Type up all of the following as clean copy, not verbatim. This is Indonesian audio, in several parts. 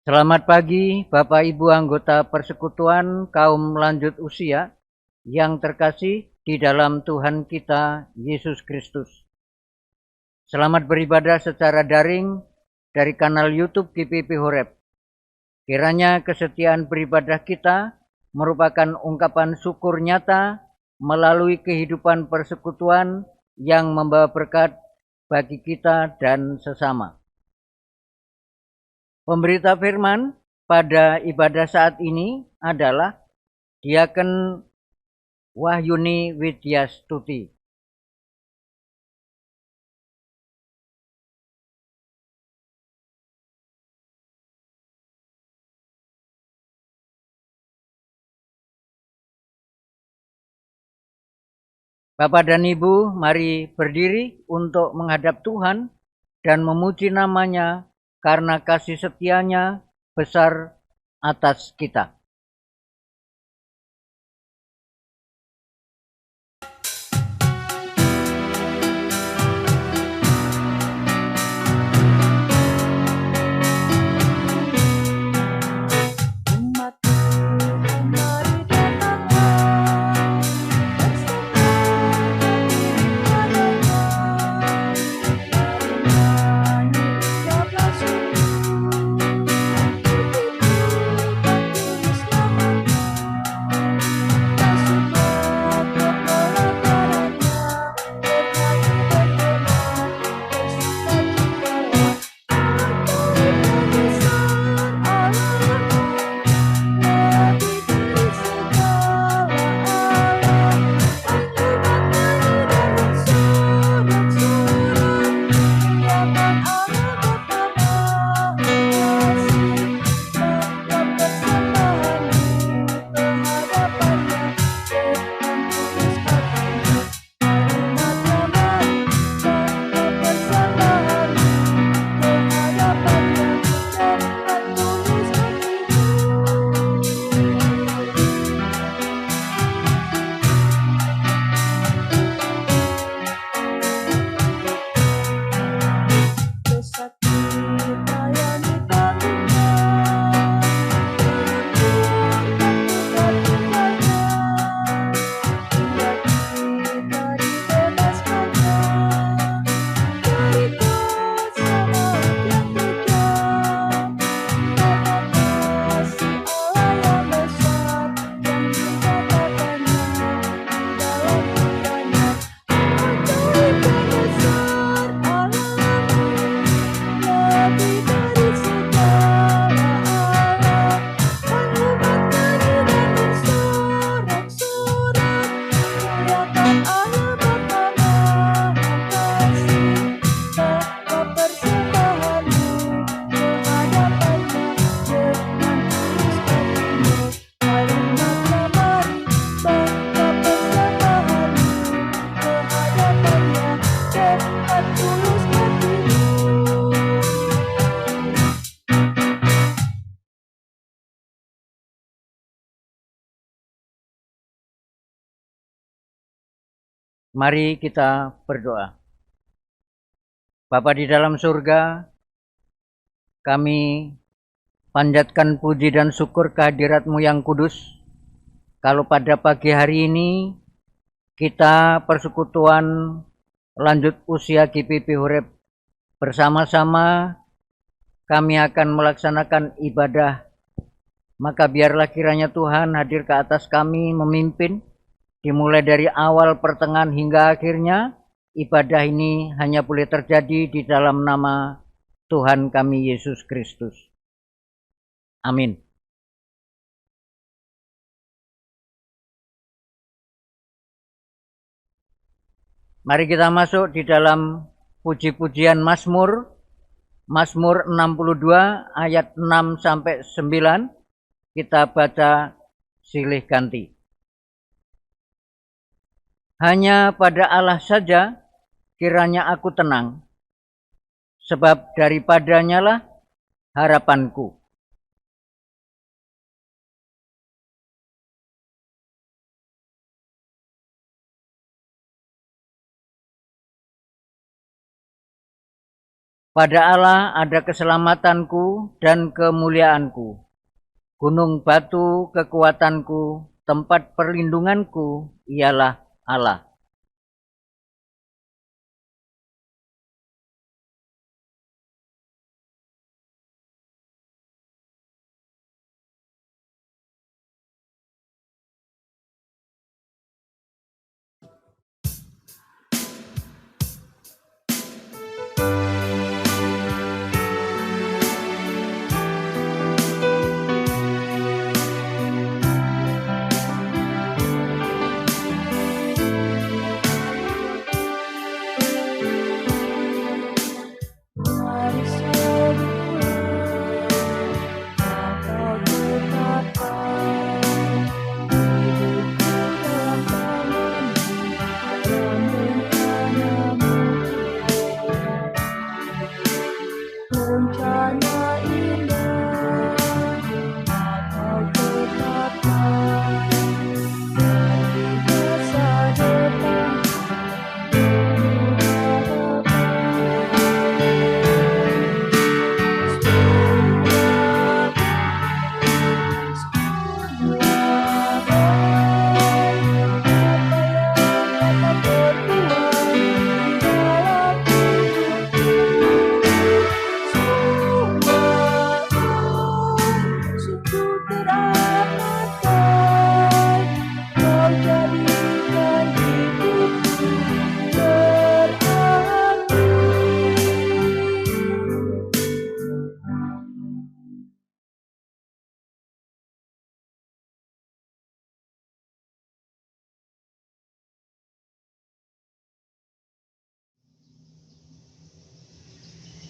Selamat pagi, Bapak Ibu anggota Persekutuan kaum lanjut usia yang terkasih di dalam Tuhan kita Yesus Kristus. Selamat beribadah secara daring dari kanal YouTube GPP Horeb. Kiranya kesetiaan beribadah kita merupakan ungkapan syukur nyata melalui kehidupan persekutuan yang membawa berkat bagi kita dan sesama. Pemberita firman pada ibadah saat ini adalah Diaken Wahyuni Widyastuti. Bapak dan Ibu, mari berdiri untuk menghadap Tuhan dan memuji namanya karena kasih setianya besar atas kita. Mari kita berdoa. Bapa di dalam surga, kami panjatkan puji dan syukur kehadirat-Mu yang kudus. Kalau pada pagi hari ini kita persekutuan lanjut usia GPP Horeb bersama-sama kami akan melaksanakan ibadah, maka biarlah kiranya Tuhan hadir ke atas kami memimpin, dimulai dari awal, pertengahan hingga akhirnya. Ibadah ini hanya boleh terjadi di dalam nama Tuhan kami Yesus Kristus. Amin. Mari kita masuk di dalam puji-pujian Mazmur 62 ayat 6 sampai 9. Kita baca silih ganti. Hanya pada Allah saja kiranya aku tenang, sebab daripadanya lah harapanku. Pada Allah ada keselamatanku dan kemuliaanku. Gunung batu kekuatanku, tempat perlindunganku ialah Allah.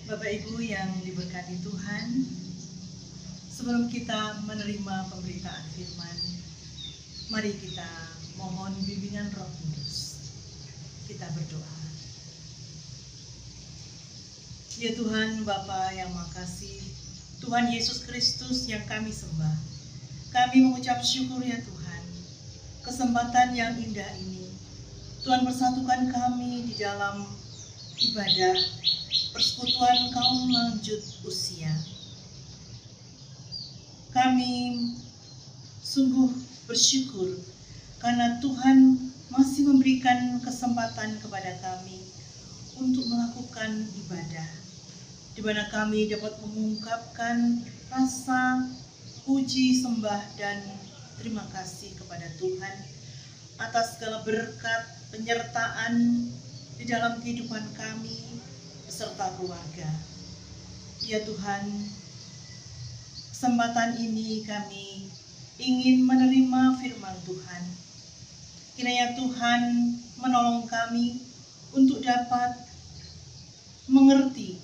Bapak Ibu yang diberkati Tuhan, sebelum kita menerima pemberitaan firman, mari kita mohon bimbingan Roh Kudus. Kita berdoa. Ya Tuhan Bapa yang makasih, Tuhan Yesus Kristus yang kami sembah, kami mengucap syukur ya Tuhan, kesempatan yang indah ini. Tuhan bersatukan kami di dalam ibadah persekutuan kaum lanjut usia. Kami sungguh bersyukur karena Tuhan masih memberikan kesempatan kepada kami untuk melakukan ibadah, di mana kami dapat mengungkapkan rasa puji, sembah, dan terima kasih kepada Tuhan atas segala berkat penyertaan di dalam kehidupan kami beserta keluarga. Ya Tuhan, kesempatan ini kami ingin menerima firman Tuhan. Kiranya Tuhan menolong kami untuk dapat mengerti,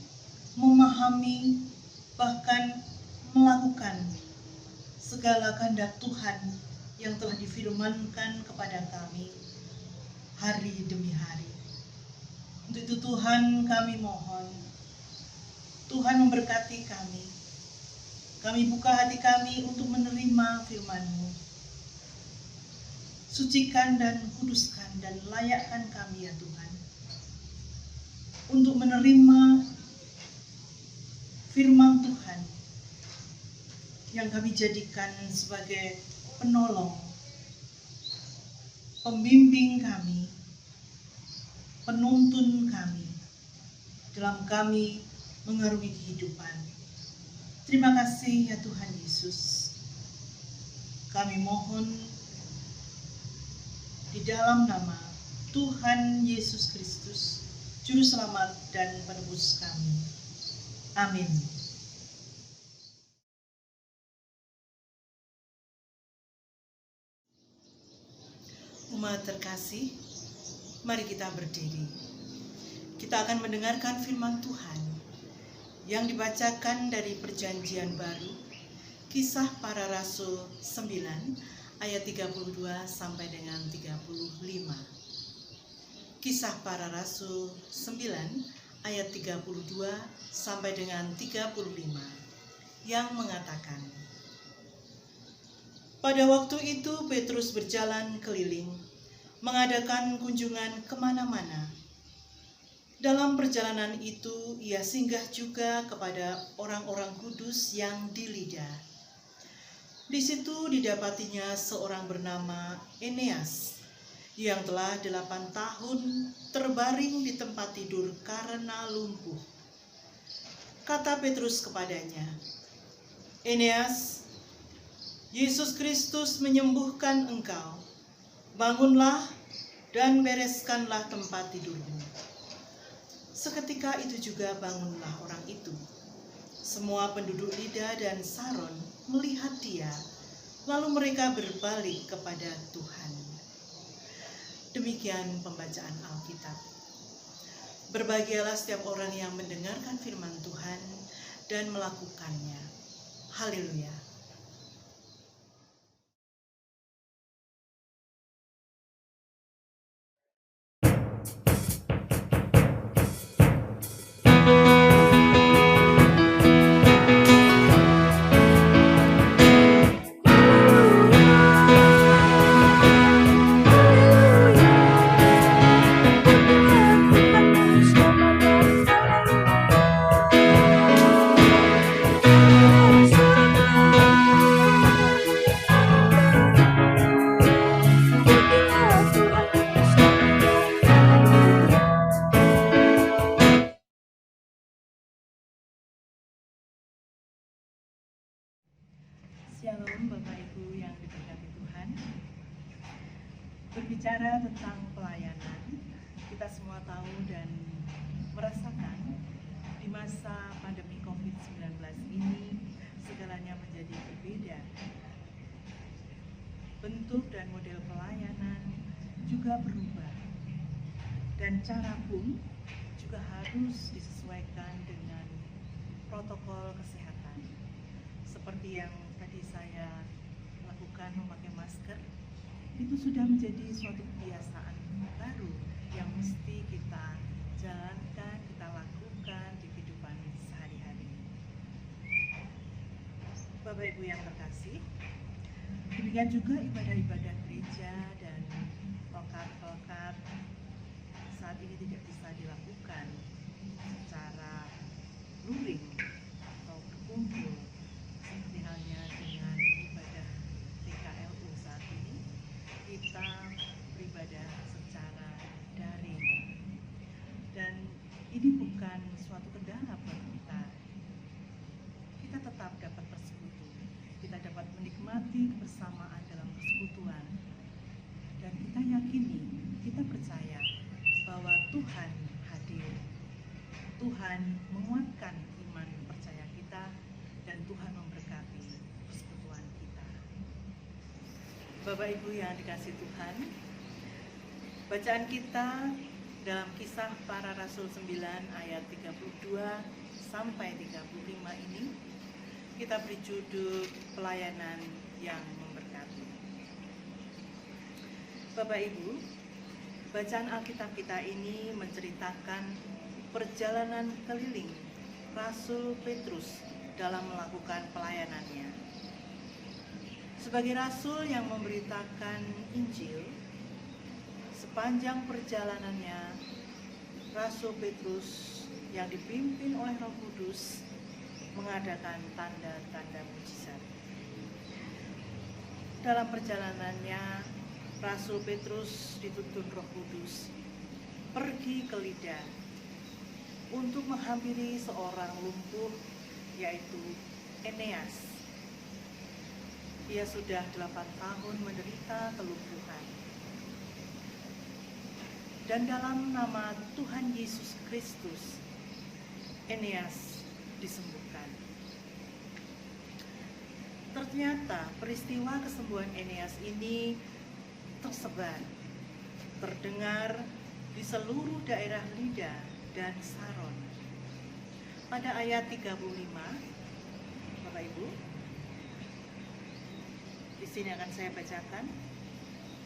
memahami, bahkan melakukan segala kehendak Tuhan yang telah difirmankan kepada kami hari demi hari. Untuk itu Tuhan kami mohon, Tuhan memberkati kami. Kami buka hati kami untuk menerima firman-Mu. Sucikan dan kuduskan dan layakkan kami ya Tuhan, untuk menerima firman Tuhan yang kami jadikan sebagai penolong, pembimbing kami, penuntun kami dalam kami mengarungi kehidupan. Terima kasih ya Tuhan Yesus. Kami mohon di dalam nama Tuhan Yesus Kristus, Juru Selamat dan Penebus kami. Amin. Umat terkasih, mari kita berdiri. Kita akan mendengarkan firman Tuhan yang dibacakan dari Perjanjian Baru, Kisah Para Rasul 9 ayat 32 sampai dengan 35. Kisah Para Rasul 9 ayat 32 sampai dengan 35 yang mengatakan, pada waktu itu Petrus berjalan keliling, mengadakan kunjungan kemana-mana. Dalam perjalanan itu, ia singgah juga kepada orang-orang kudus yang di Lida. Di situ didapatinya seorang bernama Eneas, yang telah 8 tahun terbaring di tempat tidur karena lumpuh. Kata Petrus kepadanya, "Eneas, Yesus Kristus menyembuhkan engkau. Bangunlah dan bereskanlah tempat tidurmu." Seketika itu juga bangunlah orang itu. Semua penduduk Lida dan Saron melihat dia, lalu mereka berbalik kepada Tuhan. Demikian pembacaan Alkitab. Berbahagialah setiap orang yang mendengarkan firman Tuhan dan melakukannya. Haleluya. Shalom Bapak Ibu yang diberkati Tuhan. Berbicara tentang pelayanan, kita semua tahu dan merasakan di masa pandemi COVID-19 ini segalanya menjadi berbeda. Bentuk dan model pelayanan juga berubah, dan cara pun juga harus disesuaikan dengan protokol kesehatan. Seperti yang tadi saya lakukan, memakai masker, itu sudah menjadi suatu kebiasaan baru yang mesti kita jalankan, kita lakukan di kehidupan sehari-hari. Bapak Ibu yang terkasih, demikian juga ibadah-ibadah gereja dan pekat-pekat saat ini tidak bisa dilakukan secara luring atau berkumpul seperti halnya dengan ibadah TKLU. Saat ini kita beribadah secara daring, dan ini bukan suatu kendala buat kita. Kita tetap dapat bersekutu, kita dapat menikmati kebersamaan dalam persekutuan, dan kita yakini, kita percaya bahwa Tuhan hadir. Tuhan menguatkan iman percaya kita, dan Tuhan memberkati persekutuan kita. Bapak Ibu yang dikasihi Tuhan, bacaan kita dalam Kisah Para Rasul 9 ayat 32 sampai 35 ini kita beri judul pelayanan yang memberkati. Bapak Ibu, bacaan Alkitab kita ini menceritakan perjalanan keliling Rasul Petrus dalam melakukan pelayanannya. Sebagai rasul yang memberitakan Injil, sepanjang perjalanannya, Rasul Petrus yang dipimpin oleh Roh Kudus mengadakan tanda-tanda mujizat. Dalam perjalanannya, Rasul Petrus dituntun Roh Kudus pergi ke Lida untuk menghampiri seorang lumpuh, yaitu Eneas. Ia sudah 8 tahun menderita kelumpuhan. Dan dalam nama Tuhan Yesus Kristus, Eneas disembuhkan. Ternyata peristiwa kesembuhan Eneas ini tersebar, terdengar di seluruh daerah Lida dan Saron. Pada ayat 35, Bapak Ibu, di sini akan saya bacakan.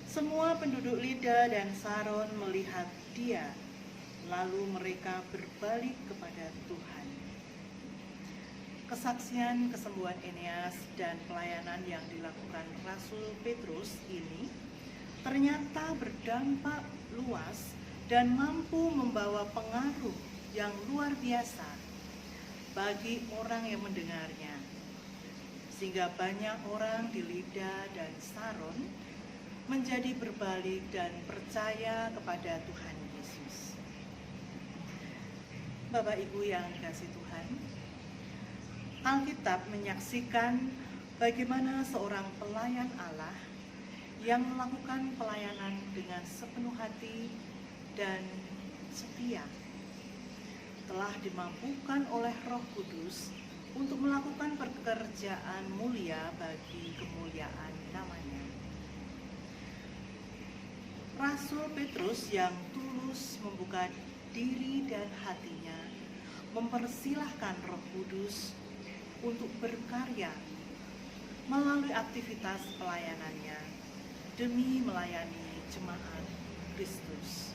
Semua penduduk Lida dan Saron melihat dia, lalu mereka berbalik kepada Tuhan. Kesaksian kesembuhan Eneas dan pelayanan yang dilakukan Rasul Petrus ini ternyata berdampak luas dan mampu membawa pengaruh yang luar biasa bagi orang yang mendengarnya, sehingga banyak orang di Lida dan Saron menjadi berbalik dan percaya kepada Tuhan Yesus. Bapak Ibu yang dikasihi Tuhan, Alkitab menyaksikan bagaimana seorang pelayan Allah yang melakukan pelayanan dengan sepenuh hati dan setia telah dimampukan oleh Roh Kudus untuk melakukan pekerjaan mulia bagi kemuliaan namanya. Rasul Petrus yang tulus membuka diri dan hatinya mempersilahkan Roh Kudus untuk berkarya melalui aktivitas pelayanannya demi melayani jemaat Kristus.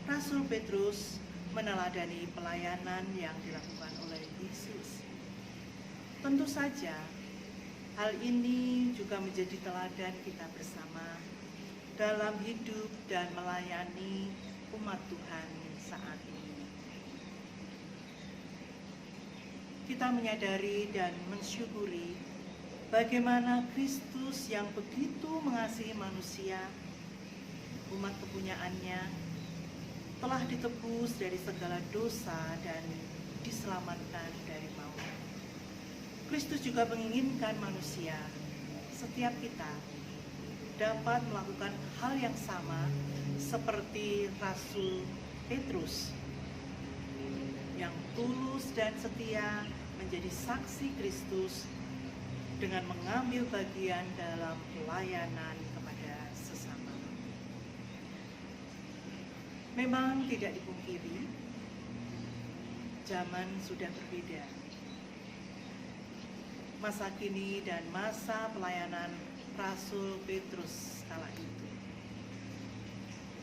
Rasul Petrus meneladani pelayanan yang dilakukan oleh Yesus. Tentu saja, hal ini juga menjadi teladan kita bersama dalam hidup dan melayani umat Tuhan saat ini. Kita menyadari dan mensyukuri bagaimana Kristus yang begitu mengasihi manusia, umat kepunyaannya, telah ditebus dari segala dosa dan diselamatkan dari maut. Kristus juga menginginkan manusia, setiap kita, dapat melakukan hal yang sama seperti Rasul Petrus yang tulus dan setia menjadi saksi Kristus dengan mengambil bagian dalam pelayanan kepada sesama. Memang tidak dipungkiri, zaman sudah berbeda. Masa kini dan masa pelayanan Rasul Petrus kala itu.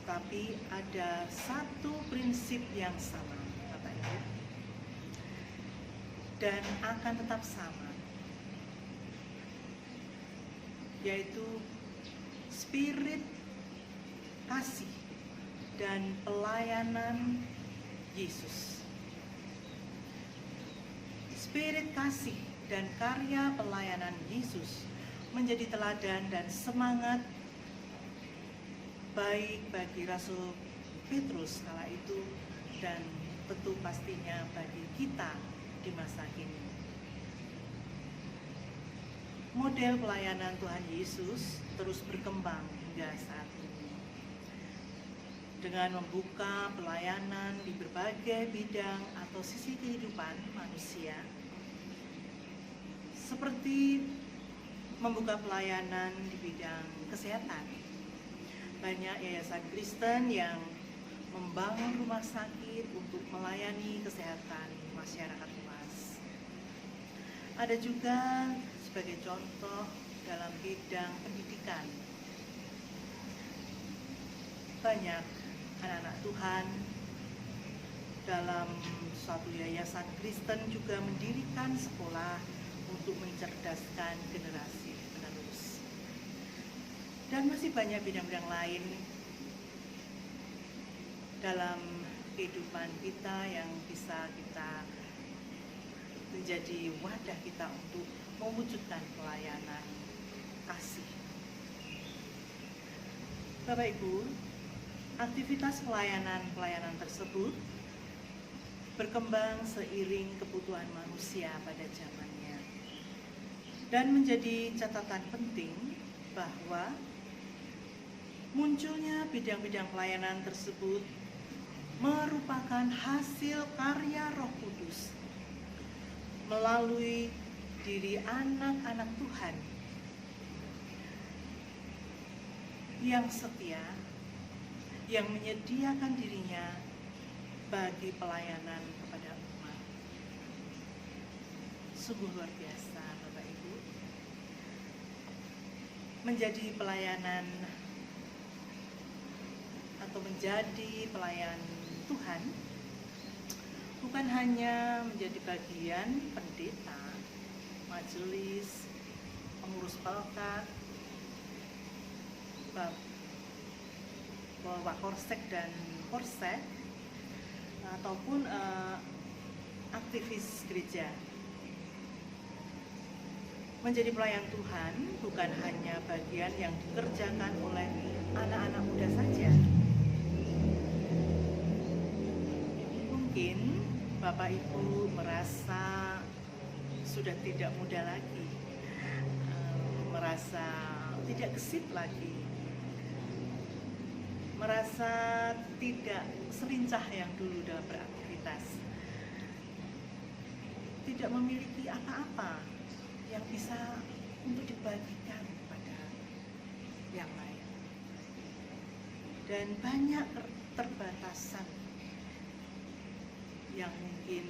Tapi ada satu prinsip yang sama, Bapak Ibu, dan akan tetap sama, yaitu spirit kasih dan pelayanan Yesus. Spirit kasih dan karya pelayanan Yesus menjadi teladan dan semangat baik bagi Rasul Petrus kala itu dan tentu pastinya bagi kita di masa kini. Model pelayanan Tuhan Yesus terus berkembang hingga saat ini, dengan membuka pelayanan di berbagai bidang atau sisi kehidupan manusia, seperti membuka pelayanan di bidang kesehatan. Banyak yayasan Kristen yang membangun rumah sakit untuk melayani kesehatan masyarakat luas. Ada juga sebagai contoh dalam bidang pendidikan. Banyak anak-anak Tuhan dalam suatu yayasan Kristen juga mendirikan sekolah untuk mencerdaskan generasi penerus. Dan masih banyak bidang-bidang lain dalam kehidupan kita yang bisa kita menjadi wadah kita untuk mewujudkan pelayanan kasih. Bapak Ibu, aktivitas pelayanan tersebut berkembang seiring kebutuhan manusia pada zamannya, dan menjadi catatan penting bahwa munculnya bidang-bidang pelayanan tersebut merupakan hasil karya Roh Kudus melalui diri anak-anak Tuhan yang setia, yang menyediakan dirinya bagi pelayanan kepada umat. Sungguh luar biasa, Bapak Ibu. Menjadi pelayanan atau menjadi pelayan Tuhan bukan hanya menjadi bagian pendeta, majelis, pengurus pelkat, level Wakorsek dan Korsek ataupun aktivis gereja. Menjadi pelayan Tuhan bukan hanya bagian yang dikerjakan oleh anak-anak muda saja. Mungkin Bapak Ibu merasa sudah tidak muda lagi, merasa tidak gesit lagi, merasa tidak selincah yang dulu dalam beraktivitas, tidak memiliki apa-apa yang bisa untuk dibagikan kepada yang lain, dan banyak keterbatasan yang mungkin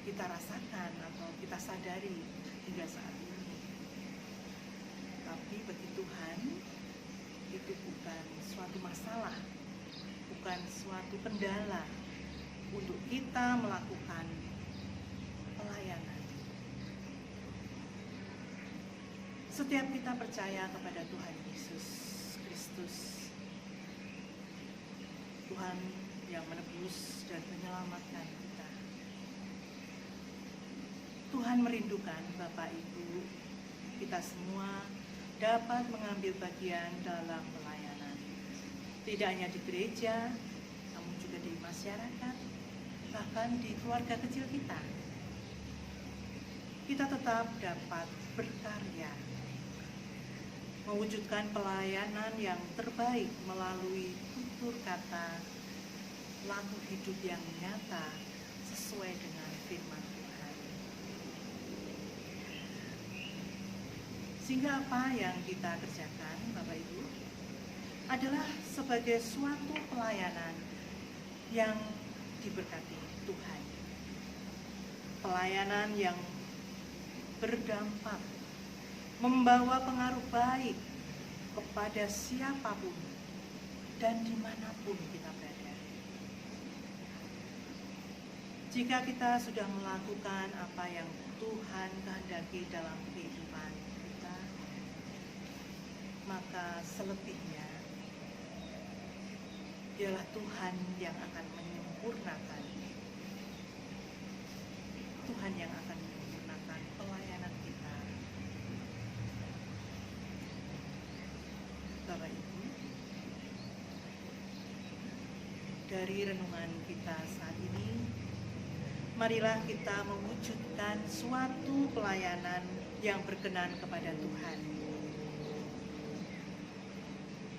kita rasakan atau kita sadari hingga saat ini. Tapi bagi Tuhan itu bukan suatu masalah, bukan suatu kendala untuk kita melakukan pelayanan. Setiap kita percaya kepada Tuhan Yesus Kristus, Tuhan yang menebus dan menyelamatkan kita. Tuhan merindukan Bapak Ibu, kita semua dapat mengambil bagian dalam pelayanan. Tidak hanya di gereja, namun juga di masyarakat, bahkan di keluarga kecil kita. Kita tetap dapat berkarya, mewujudkan pelayanan yang terbaik melalui tutur kata, laku hidup yang nyata sesuai dengan firman Tuhan. Sehingga apa yang kita kerjakan, Bapak Ibu, adalah sebagai suatu pelayanan yang diberkati Tuhan. Pelayanan yang berdampak, membawa pengaruh baik kepada siapapun dan dimanapun kita berada. Jika kita sudah melakukan apa yang Tuhan kehendaki dalam kehidupan kita, maka selebihnya dialah Tuhan yang akan menyempurnakan. Tuhan yang akan menyempurnakan pelayanan kita. Bapak Ibu, dari renungan kita saat ini, marilah kita mewujudkan suatu pelayanan yang berkenan kepada Tuhan.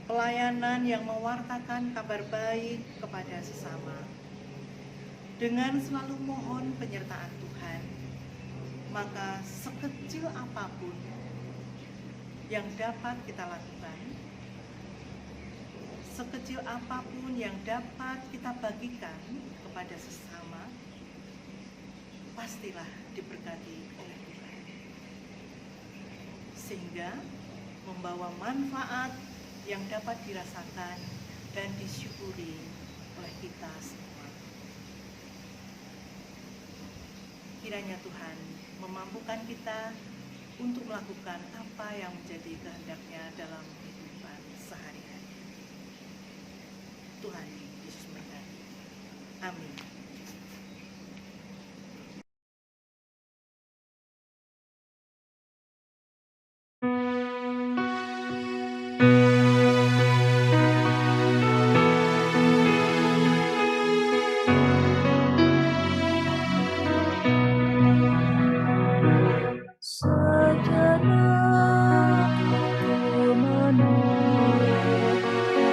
Pelayanan yang mewartakan kabar baik kepada sesama, dengan selalu mohon penyertaan Tuhan, maka sekecil apapun yang dapat kita lakukan, sekecil apapun yang dapat kita bagikan kepada sesama, pastilah diberkati oleh Tuhan, sehingga membawa manfaat yang dapat dirasakan dan disyukuri oleh kita semua. Kiranya Tuhan memampukan kita untuk melakukan apa yang menjadi kehendak-Nya dalam kehidupan sehari-hari. Tuhan Yesus memberkati. Amin.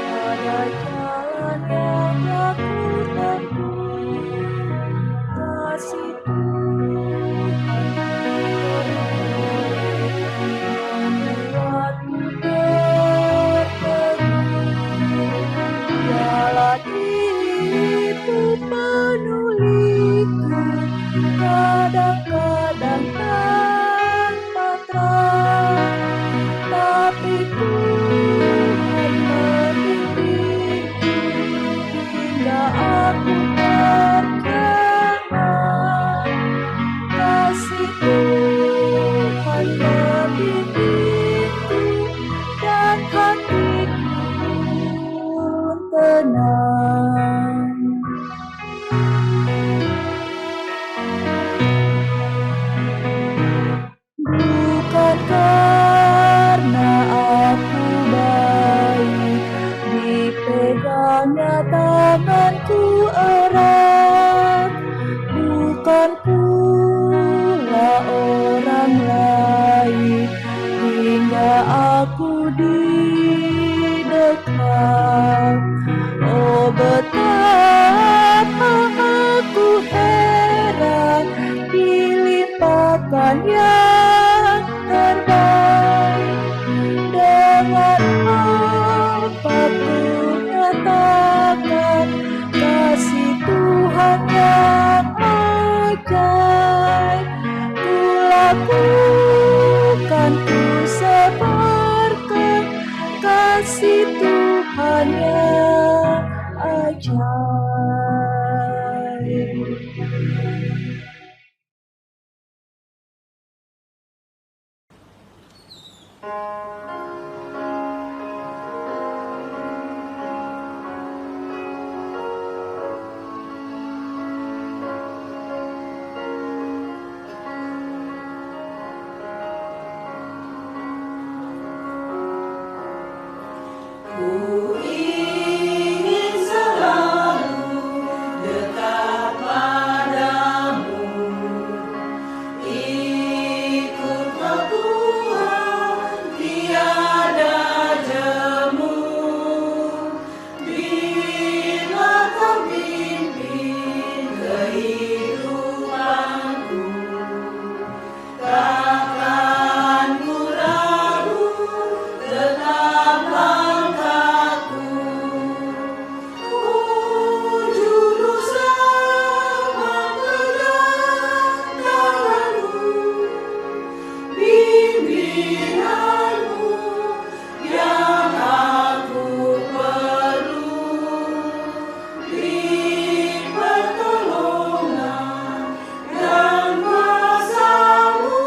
Pada jalan yang aku tempuh, Bukan karena aku baik, dipegangnya tanganku erat. Bukan pula orang lain, hingga aku didekat. Oh, betapa aku heran, dilimpahkan yang terbaik. Dengan apa ku nyatakan kasih Tuhan yang ajaib. Ku lakukan, ku sebarkan kasih Tuhan yang ajaib. Ku ingin selalu dekat padamu, ikutlah Tuhan tiada jemu. Bila Kau pimpin kehidupanku, takkan ku ragu, tetap langkahku. Oh, juru selamat pegang tanganmu, bimbinganmu yang aku perlu. Beri pertolongan dan kuasa-Mu,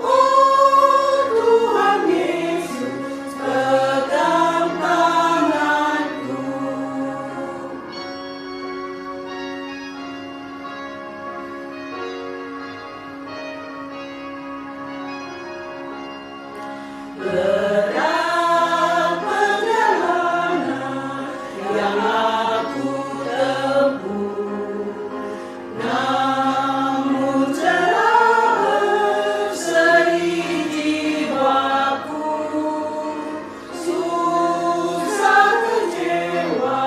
oh Tuhan Yesus, pegang tanganku. Berat perjalanan yang aku tempuh, namun telah berseri jiwaku. Susah kecewa,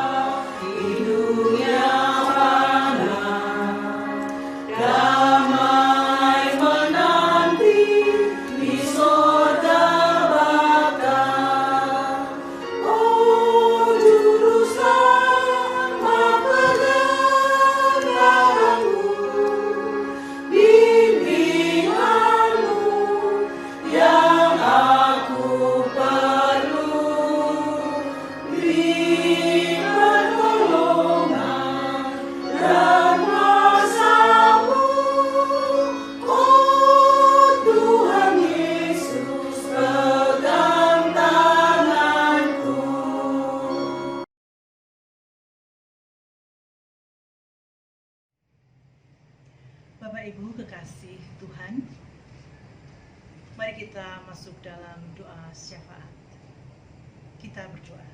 hidupnya fana, damai menanti di sorga baka. Oh, juru selamat pegang tanganmu, bimbinganmu yang aku perlu. Beri pertolongan dan kuasa-Mu, oh Tuhan Yesus, pegang tanganku. Bapak Ibu kekasih Tuhan, mari kita masuk dalam doa syafaat. Kita berdoa.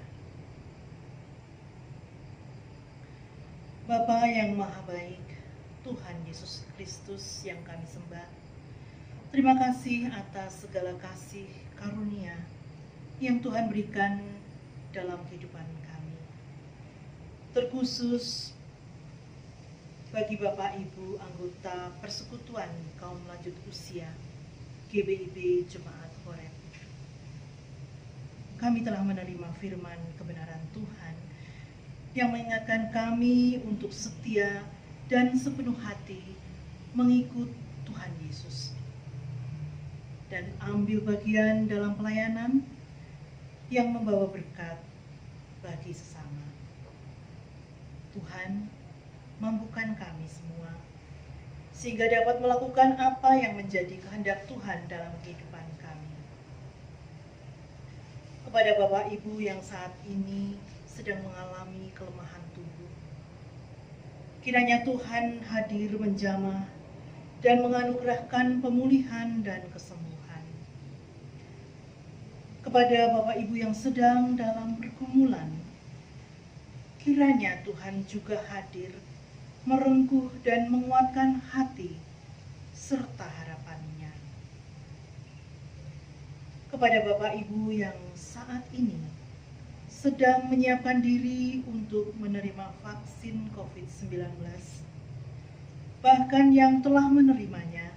Bapa yang maha baik, Tuhan Yesus Kristus yang kami sembah, terima kasih atas segala kasih karunia yang Tuhan berikan dalam kehidupan kami. Terkhusus bagi Bapak Ibu anggota Persekutuan Kaum Lanjut Usia GBIB Jemaat Horeb. Kami telah menerima firman kebenaran Tuhan yang mengingatkan kami untuk setia dan sepenuh hati mengikut Tuhan Yesus dan ambil bagian dalam pelayanan yang membawa berkat bagi sesama. Tuhan, mampukan kami semua sehingga dapat melakukan apa yang menjadi kehendak Tuhan dalam kehidupan kami. Kepada Bapak Ibu yang saat ini sedang mengalami kelemahan tubuh. Kiranya Tuhan hadir menjamah dan menganugerahkan pemulihan dan kesembuhan. Kepada Bapak Ibu yang sedang dalam pergumulan, kiranya Tuhan juga hadir merengkuh dan menguatkan hati serta harapannya. Kepada Bapak Ibu yang saat ini sedang menyiapkan diri untuk menerima vaksin COVID-19, bahkan yang telah menerimanya,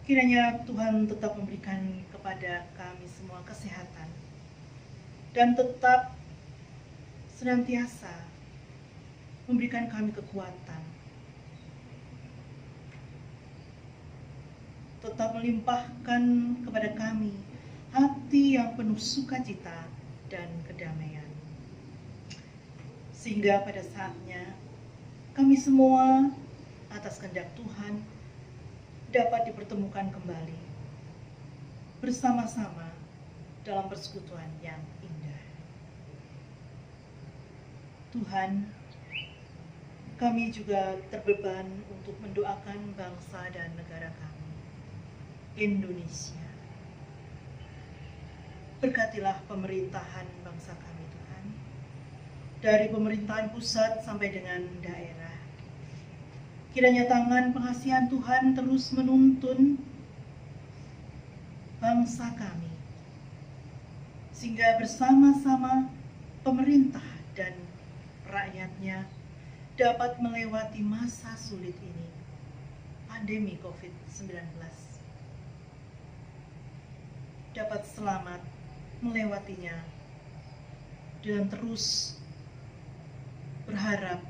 kiranya Tuhan tetap memberikan kepada kami semua kesehatan dan tetap senantiasa memberikan kami kekuatan, tetap melimpahkan kepada kami hati yang penuh sukacita dan kedamaian. Sehingga pada saatnya kami semua atas kehendak Tuhan dapat dipertemukan kembali bersama-sama dalam persekutuan yang indah. Tuhan, kami juga terbeban untuk mendoakan bangsa dan negara kami, Indonesia. Berkatilah pemerintahan bangsa kami, Tuhan, dari pemerintahan pusat sampai dengan daerah. Kiranya tangan pengasihan Tuhan terus menuntun bangsa kami, sehingga bersama-sama pemerintah dan rakyatnya dapat melewati masa sulit ini, pandemi COVID-19, dapat selamat melewatinya dan terus berharap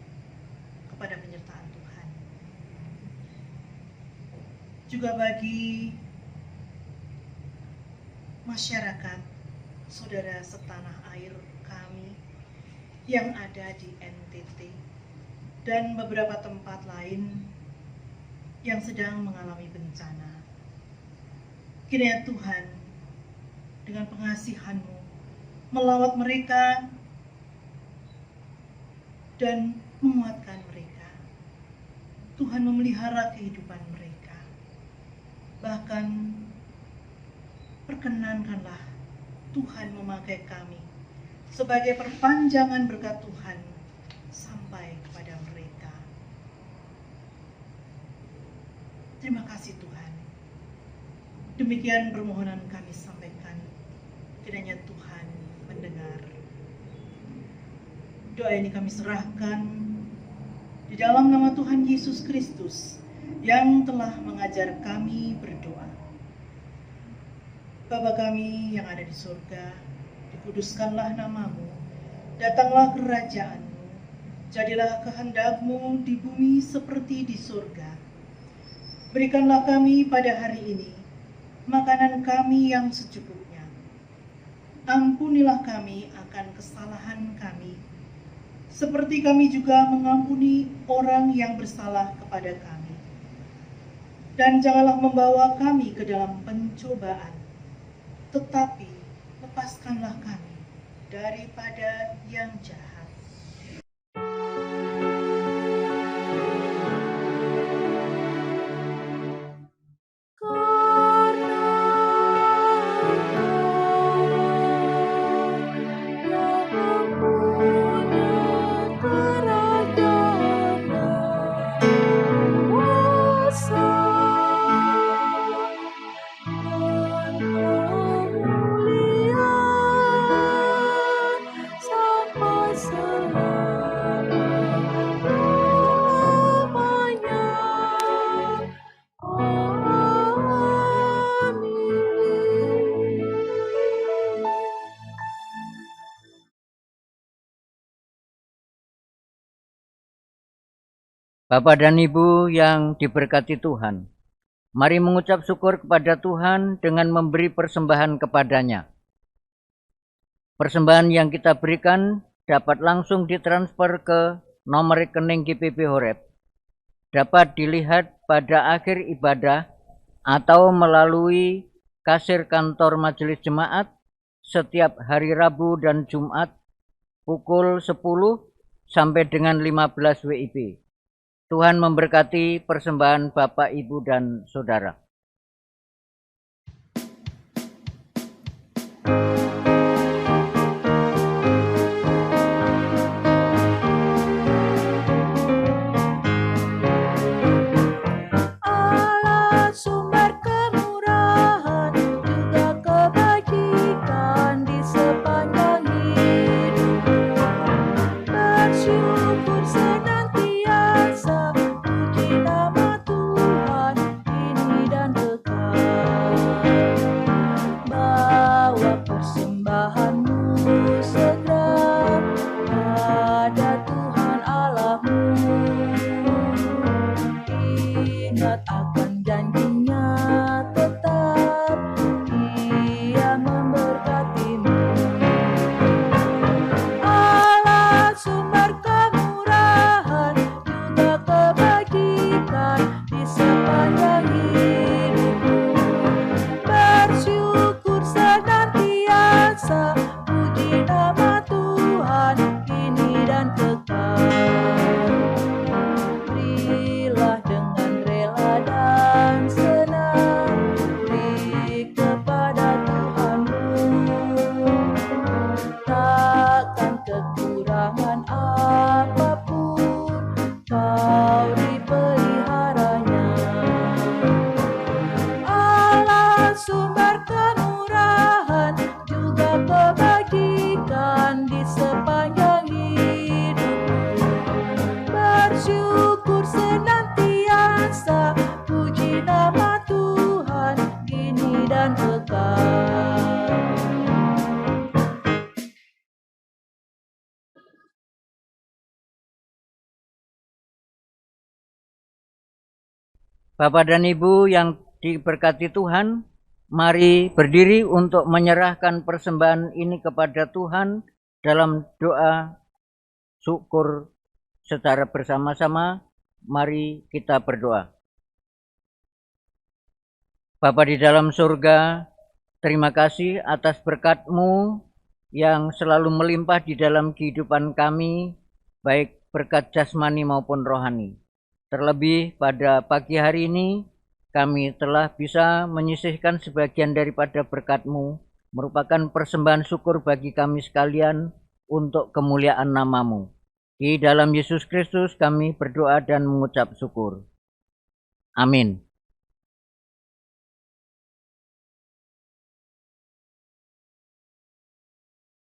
kepada penyertaan Tuhan. Juga bagi masyarakat, saudara setanah air kami yang ada di NTT dan beberapa tempat lain yang sedang mengalami bencana. Kiranya Tuhan dengan pengasihan-Mu melawat mereka dan menguatkan mereka. Tuhan memelihara kehidupan mereka. Bahkan perkenankanlah Tuhan memakai kami sebagai perpanjangan berkat Tuhan sampai kepada mereka. Terima kasih Tuhan. Demikian permohonan kami sampaikan. Kiranya Tuhan mendengar. Doa ini kami serahkan di dalam nama Tuhan Yesus Kristus yang telah mengajar kami berdoa. Bapa kami yang ada di surga, dikuduskanlah namamu, datanglah kerajaan-Mu, jadilah kehendak-Mu di bumi seperti di surga. Berikanlah kami pada hari ini makanan kami yang secukupnya. Ampunilah kami akan kesalahan kami, seperti kami juga mengampuni orang yang bersalah kepada kami. Dan janganlah membawa kami ke dalam pencobaan, tetapi lepaskanlah kami daripada yang jahat. Bapak dan Ibu yang diberkati Tuhan, mari mengucap syukur kepada Tuhan dengan memberi persembahan kepadanya. Persembahan yang kita berikan dapat langsung ditransfer ke nomor rekening GPP Horeb, dapat dilihat pada akhir ibadah atau melalui kasir kantor majelis jemaat setiap hari Rabu dan Jumat pukul 10 sampai dengan 15 WIB. Tuhan memberkati persembahan Bapak, Ibu, dan Saudara. Allah sumber kemurahan juga kebajikan di sepanjang hidupmu. Bersyukur senantiasa, puji nama Tuhan kini dan kekal. Bawa persembahanmu segera pada Tuhan Allahmu. Ingat akan janjinya tetap, Dia memberkatimu. Allah sumber kemurahan juga kebajikan di sepanjang hidupmu. Bersyukur senantiasa, puji nama Tuhan kini dan kekal. Berilah dengan rela dan senang, beri kepada Tuhanmu. Takkan kekurangan apapun, kau dipeliharanya. Allah sumber kemurahan juga kebajikan di sepanjang hidupmu. Bersyukur senantiasa, puji nama Tuhan kini dan kekal. Bapak dan Ibu yang diberkati Tuhan, mari berdiri untuk menyerahkan persembahan ini kepada Tuhan dalam doa syukur secara bersama-sama. Mari kita berdoa. Bapa di dalam surga, terima kasih atas berkat-Mu yang selalu melimpah di dalam kehidupan kami, baik berkat jasmani maupun rohani. Terlebih pada pagi hari ini, kami telah bisa menyisihkan sebagian daripada berkat-Mu, merupakan persembahan syukur bagi kami sekalian untuk kemuliaan nama-Mu. Di dalam Yesus Kristus kami berdoa dan mengucap syukur. Amin.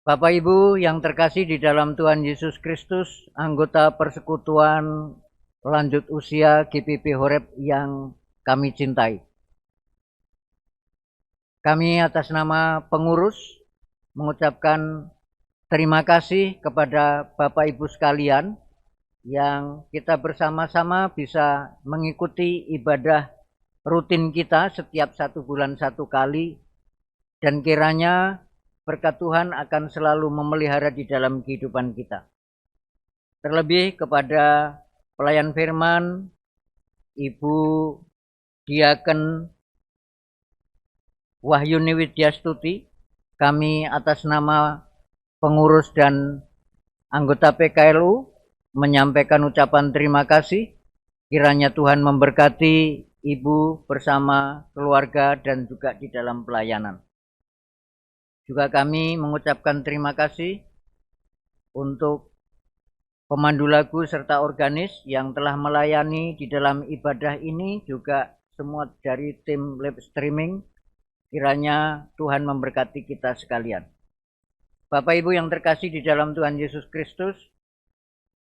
Bapak Ibu yang terkasih di dalam Tuhan Yesus Kristus, anggota persekutuan lanjut usia GPP Horeb yang kami cintai. Kami atas nama pengurus mengucapkan terima kasih kepada Bapak Ibu sekalian yang kita bersama-sama bisa mengikuti ibadah rutin kita setiap 1 bulan 1 kali, dan kiranya berkat Tuhan akan selalu memelihara di dalam kehidupan kita. Terlebih kepada pelayan firman, Ibu Diaken Wahyuni Widyastuti, kami atas nama pengurus dan anggota PKLU menyampaikan ucapan terima kasih. Kiranya Tuhan memberkati Ibu bersama keluarga dan juga di dalam pelayanan. Juga kami mengucapkan terima kasih untuk pemandu lagu serta organis yang telah melayani di dalam ibadah ini, juga semua dari tim live streaming. Kiranya Tuhan memberkati kita sekalian. Bapak Ibu yang terkasih di dalam Tuhan Yesus Kristus,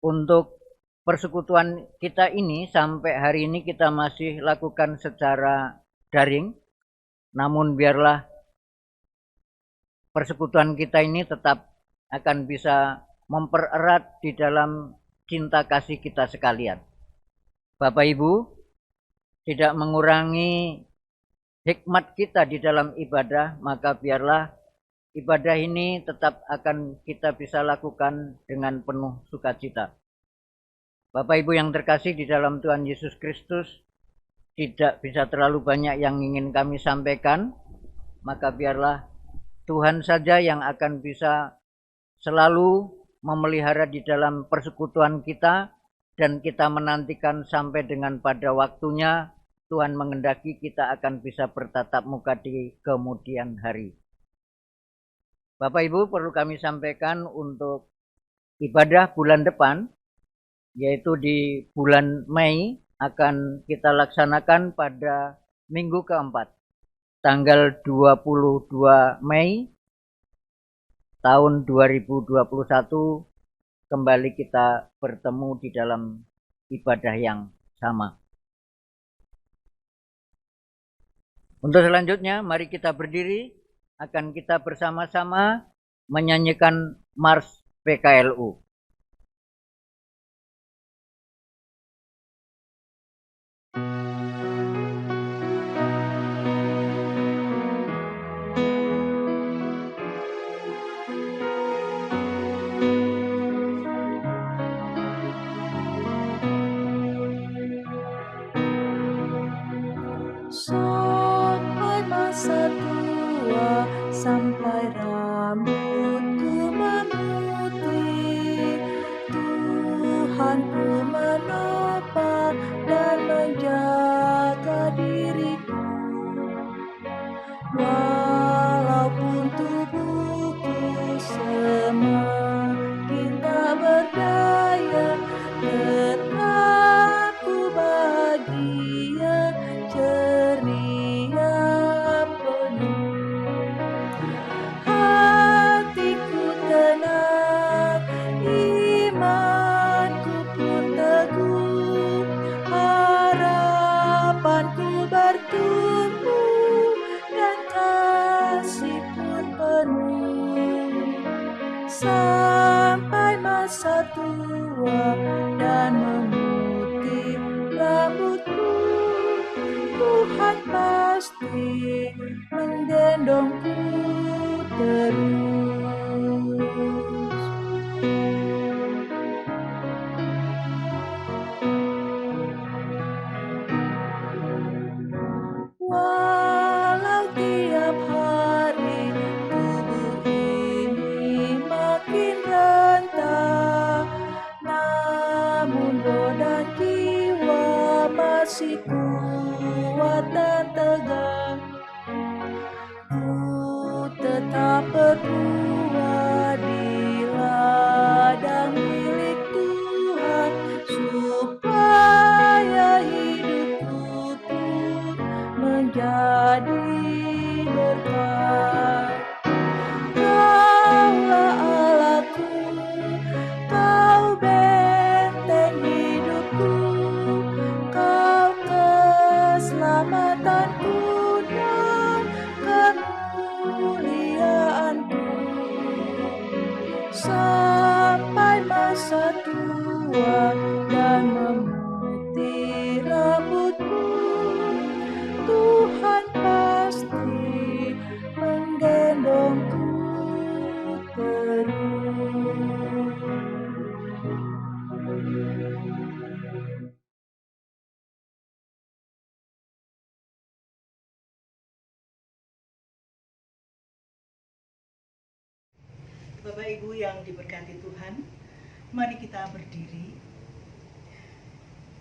untuk persekutuan kita ini sampai hari ini kita masih lakukan secara daring, namun biarlah persekutuan kita ini tetap akan bisa mempererat di dalam cinta kasih kita sekalian. Bapak Ibu, tidak mengurangi hikmat kita di dalam ibadah, maka biarlah ibadah ini tetap akan kita bisa lakukan dengan penuh sukacita. Bapak Ibu yang terkasih di dalam Tuhan Yesus Kristus, tidak bisa terlalu banyak yang ingin kami sampaikan, maka biarlah Tuhan saja yang akan bisa selalu memelihara di dalam persekutuan kita, dan kita menantikan sampai dengan pada waktunya Tuhan mengendaki kita akan bisa bertatap muka di kemudian hari. Bapak Ibu, perlu kami sampaikan untuk ibadah bulan depan, yaitu di bulan Mei, akan kita laksanakan pada minggu keempat, tanggal 22 Mei tahun 2021, kembali kita bertemu di dalam ibadah yang sama. Untuk selanjutnya, mari kita berdiri, akan kita bersama-sama menyanyikan Mars PKLU. Sampai masa tua, sampai rambutku memutih, Tuhanku menopang dan menjaga diriku. Walaupun tubuhku semakin tak berdaya, tetap ku bahagia, ceria penuh. Hatiku tenang, imanku pun teguh, harapanku bertumbuh, dan kasih pun penuh. Sampai masa tua dan memutih rambutku, Tuhan pasti menggendongku terus. Walau tiap hari tubuh ini makin rentah, namun roh dan jiwa masih kuat dan tegar. Ku tetap berdua di ladang milik Tuhan, supaya hidupku pun menjadi berkat. Kaulah Allahku, Kau benteng hidupku, Kau keselamatanku dan kemuliaanku. Sampai masa tua dan memutih rambutku, Tuhan pasti menggendongku terus. Bapak Ibu yang diberkati Tuhan, mari kita berdiri.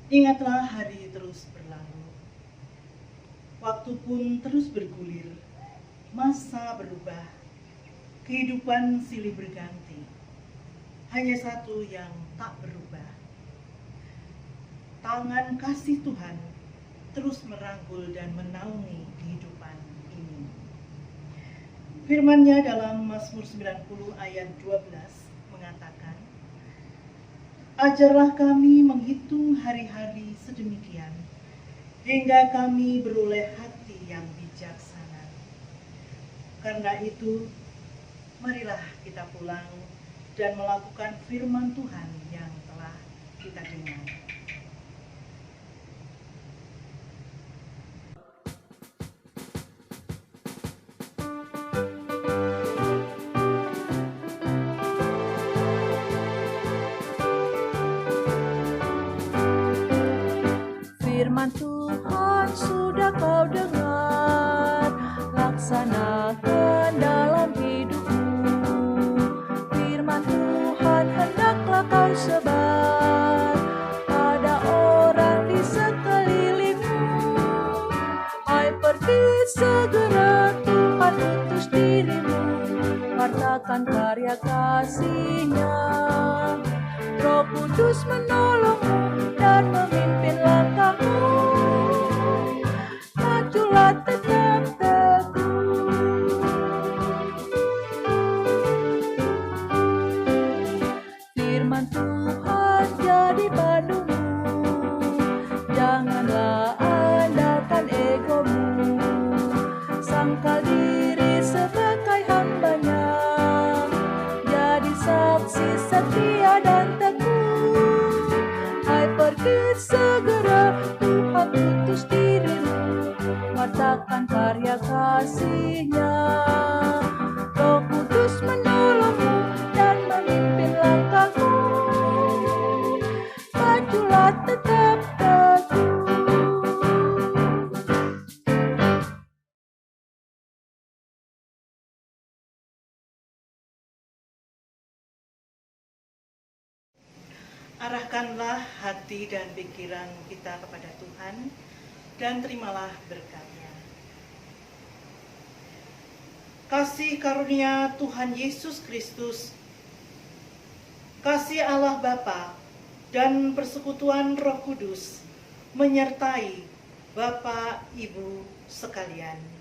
Ingatlah hari terus berlalu, waktu pun terus bergulir, masa berubah, kehidupan silih berganti. Hanya satu yang tak berubah, tangan kasih Tuhan terus merangkul dan menaungi kehidupan ini. Firman-Nya dalam Mazmur 90 ayat 12 mengatakan, ajarlah kami menghitung hari-hari sedemikian, hingga kami beroleh hati yang bijaksana. Karena itu, marilah kita pulang dan melakukan firman Tuhan yang telah kita dengar. Firman Tuhan sudah kau dengar, laksanakan dalam hidupmu. Firman Tuhan nyatakan karya kasih-Nya. Roh Kudus menolongmu dan memimpin langkahmu. Majulah tetap teguh. Firman Tuhan jadi pandumu. Janganlah andalkan egomu. Sangkal diri sebagai hamba-Nya. Jadi saksi setia dan teguh. Hai pergi segera, Tuhan utus dirimu. Katakan karya kasih-Nya. Roh Kudus menolongmu dan memimpin langkahmu. Majulah tetap teguh. Arahkanlah hati dan pikiran kita kepada Tuhan dan terimalah berkat-Nya. Kasih karunia Tuhan Yesus Kristus, kasih Allah Bapa, dan persekutuan Roh Kudus menyertai Bapak Ibu sekalian.